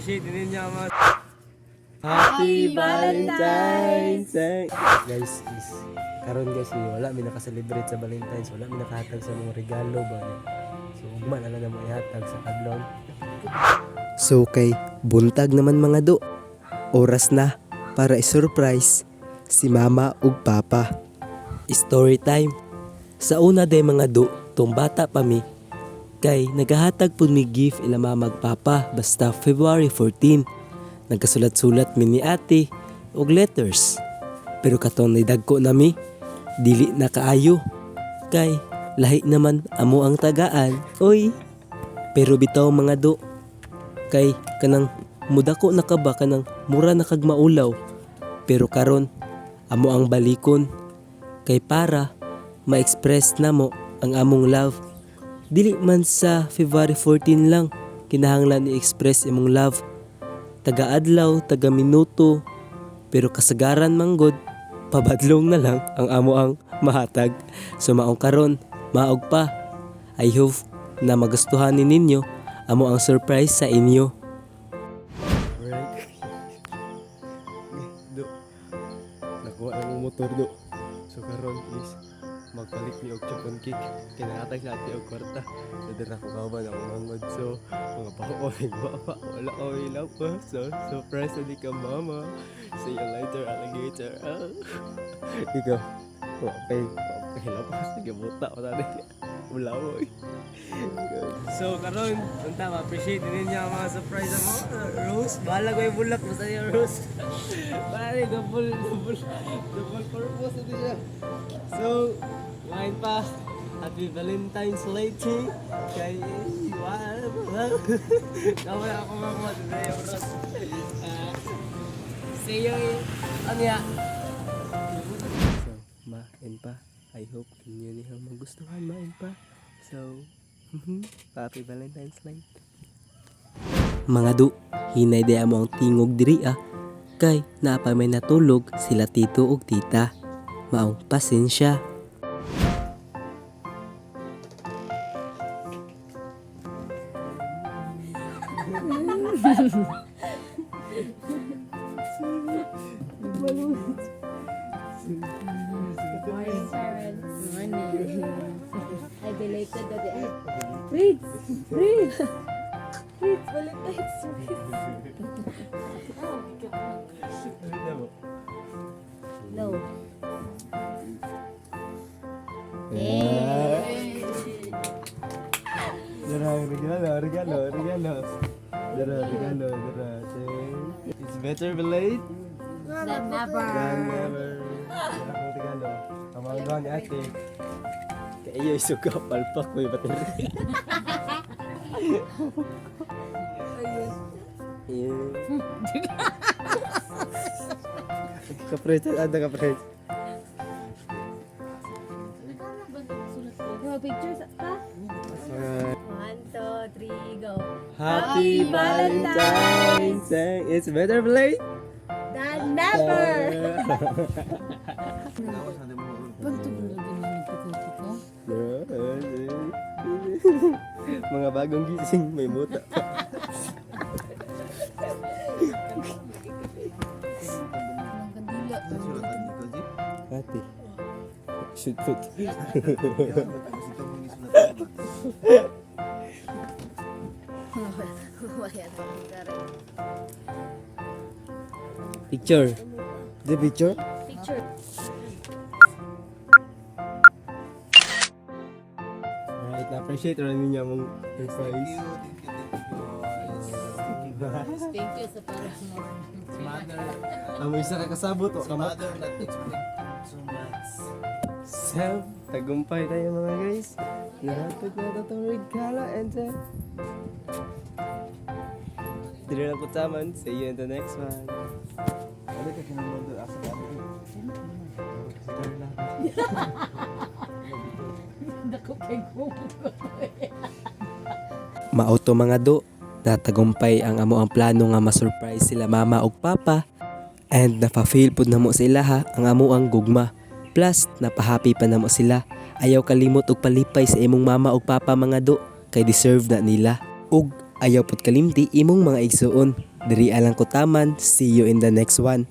ma-appreciate din niya mga Happy Valentine's Day! Guys, karon guys, wala mi naka-celebrate sa Valentine's, wala mi nakahatag sa mga regalo ba. So, ugma na lang mo ihatag sa adlaw. So kay buntag naman mga do, oras na para i-surprise si mama ug papa. Story time. Sa una day mga do, tong bata pa mi, kay nagahatag pud mi gift ila mama ug papa basta February 14. Nagkasulat-sulat mi ni ate og letters. Pero katon nidagko nami, dili na kaayo. Kay lahi naman amo ang tagaan. Oy. Pero bitaw mga do, kay kanang mudako na ka ba kanang mura na kag maulaw. Pero karon amo ang balikon kay para ma-express namo ang among love. Dili man sa February 14 lang kinahanglan i-express imong love. Taga-adlaw, taga-minuto, pero kasagaran manggod, pabadlong na lang ang amo ang mahatag. So maong karon, maog pa. I hope na magustuhan ni ninyo amo ang surprise sa inyo. Alright. Do. Nakuha lang ang motor do. So karon is magpalit ni og chapon cake. Kinahatag sa ati og kwarta. So dira ko kauban ang mangod. So mga paoy baba wala ko ilaw pa. So surprise na di ka mama. See you later alligator. Ikaw. Okay. Hilaw pa sige buta o tadi. Ulaw. So karon unta ma-appreciate din niya ang mga surprise mo. Rose, bahala ko yung bulak basta yung Rose. Bali double purpose din siya. So, wine pa. Happy Valentine's lady. Kay Kawala ako makuha today yung Rose. See you. Ano ya? So, main pa. I hope inyo niyo magustuhan main pa. So, Happy Valentine's night. Mga do, hinay day amo ang tingog diri kay naapa may natulog sila tito ug tita. Maong pasensya. Morning, parents. Morning. I belated that day. Fritz! Fritz! Fritz, Valentine's No. Regalo. It's better be late Than never. than never. Regalo. Kamagawa ni ate. Kaya iyo isuga, palpak ko yung battery. Kapres, ada kapres. No pictures pa? 1, 2, 3, go. Happy Valentine's Day. It's better be late Than never. Mga bagong gising may muta. Ate. Shoot put. Picture. The picture? Picture. Right, na-appreciate rin niya mong surprise. Thank you sa parang mo. Ang isa ka kasabot o kamat. So, tagumpay tayo mga guys. Nahatag na itong regalo and then dito lang kutaman. See you in the next one. Ano ka kinamang doon ako sa Maoto mga do, natagumpay ang amo ang plano nga ma-surprise sila mama ug papa. And nafa-feel pud namo sila ang amo ang gugma. Plus, napahappy pa namo sila. Ayaw kalimot og palipay sa imong mama ug papa mga do, kay deserve na nila. Ug ayaw pud kalimti imong mga igsuon. Diri alang ko taman. See you in the next one.